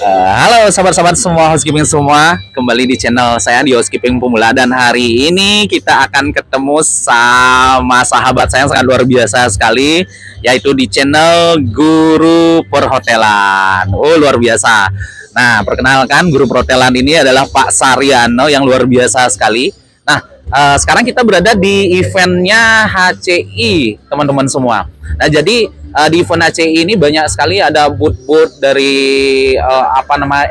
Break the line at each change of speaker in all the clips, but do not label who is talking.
Halo sahabat-sahabat semua, housekeeping semua, kembali di channel saya di Housekeeping Pemula. Dan hari ini kita akan ketemu sama sahabat saya yang sangat luar biasa sekali, yaitu di channel Guru Perhotelan. Oh, luar biasa. Nah, perkenalkan, Guru Perhotelan ini adalah Pak Saryano yang luar biasa sekali. Nah, sekarang kita berada di eventnya HCI, teman-teman semua. Nah, jadi di event HCI ini banyak sekali ada booth-booth dari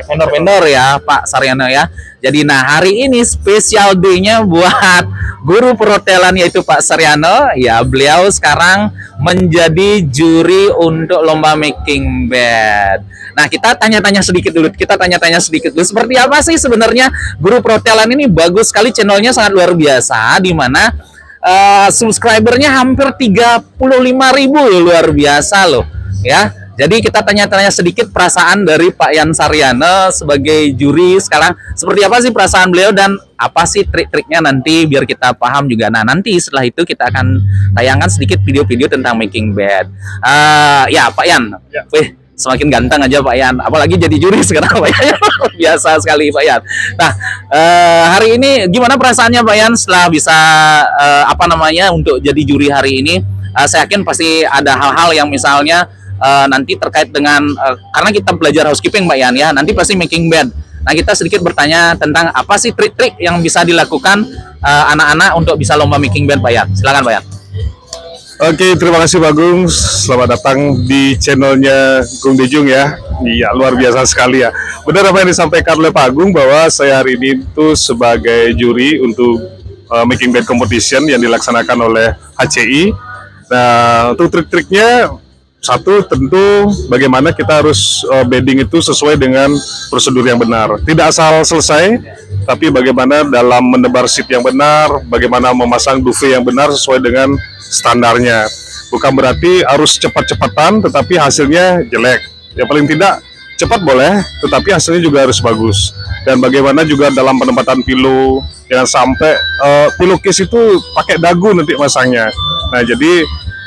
vendor-vendor ya, Pak Saryano ya. Jadi hari ini spesial day-nya buat Guru Perhotelan yaitu Pak Saryano. Ya, beliau sekarang menjadi juri untuk lomba making bed. Nah, kita tanya-tanya sedikit dulu. Seperti apa sih sebenarnya Guru Perhotelan ini? Bagus sekali, channelnya sangat luar biasa, di mana subscribernya hampir 35.000, luar biasa loh ya. Jadi kita tanya-tanya sedikit perasaan dari Pak Yan Saryano sebagai juri sekarang, seperti apa sih perasaan beliau dan apa sih trik-triknya nanti biar kita paham juga. Nah, nanti setelah itu kita akan tayangkan sedikit video-video tentang making bed. Ya Pak Yan, ya. Semakin ganteng aja Pak Yan, apalagi jadi juri sekarang Pak Yan. Biasa sekali Pak Yan. Nah, hari ini gimana perasaannya Pak Yan setelah bisa untuk jadi juri hari ini? Saya yakin pasti ada hal-hal yang misalnya nanti terkait dengan karena kita belajar housekeeping Pak Yan ya, nanti pasti making bed. Nah, kita sedikit bertanya tentang apa sih trik-trik yang bisa dilakukan anak-anak untuk bisa lomba making bed Pak Yan. Silakan Pak Yan.
Oke, terima kasih Pak Gung. Selamat datang di channelnya Gung Dijung ya. Iya, luar biasa sekali ya. Benar apa yang disampaikan oleh Pak Gung bahwa saya hari ini itu sebagai juri untuk making bed competition yang dilaksanakan oleh HCI. Nah, untuk trik-triknya, satu tentu bagaimana kita harus bedding itu sesuai dengan prosedur yang benar. Tidak asal selesai, tapi bagaimana dalam menebar sheet yang benar, bagaimana memasang duvet yang benar sesuai dengan standarnya. Bukan berarti harus cepat-cepatan tetapi hasilnya jelek. Ya paling tidak cepat boleh, tetapi hasilnya juga harus bagus. Dan bagaimana juga dalam penempatan pillow, jangan sampai pillowcase itu pakai dagu nanti masangnya. Nah, jadi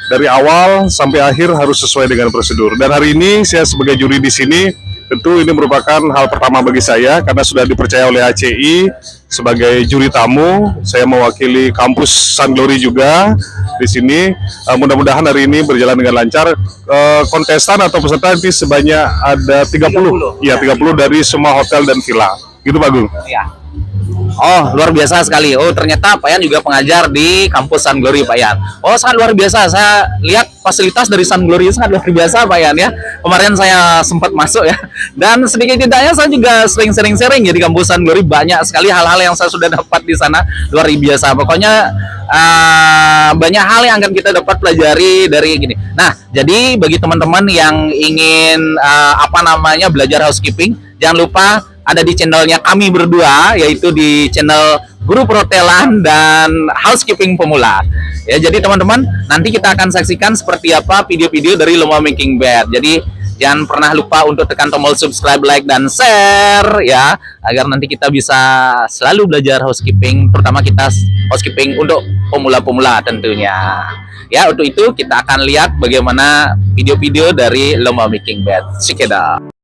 dari awal sampai akhir harus sesuai dengan prosedur. Dan hari ini saya sebagai juri di sini, tentu ini merupakan hal pertama bagi saya karena sudah dipercaya oleh HCI sebagai juri tamu. Saya mewakili kampus Sun Glory juga di sini. Mudah-mudahan hari ini berjalan dengan lancar. Kontestan atau peserta nanti sebanyak ada 30. Ya, 30 dari semua hotel dan villa. Gitu Pak Gung.
Ya. Oh, luar biasa sekali. Oh, ternyata Pak Yan juga pengajar di kampus Sun Glory Pak Yan. Oh, sangat luar biasa. Saya lihat fasilitas dari Sun Glory sangat luar biasa Pak Yan ya. Kemarin saya sempat masuk ya. Dan sedikit tidaknya saya juga sering sharing ya di kampus Sun Glory. Banyak sekali hal-hal yang saya sudah dapat di sana, luar biasa. Pokoknya banyak hal yang akan kita dapat pelajari dari gini. Nah, jadi bagi teman-teman yang ingin belajar housekeeping, jangan lupa ada di channelnya kami berdua, yaitu di channel Guru Perhotelan dan Housekeeping Pemula. Ya, jadi teman-teman, nanti kita akan saksikan seperti apa video-video dari lomba making bed. Jadi jangan pernah lupa untuk tekan tombol subscribe, like, dan share ya, agar nanti kita bisa selalu belajar housekeeping, terutama kita housekeeping untuk pemula-pemula tentunya. Ya, untuk itu kita akan lihat bagaimana video-video dari lomba making bed. Check it out.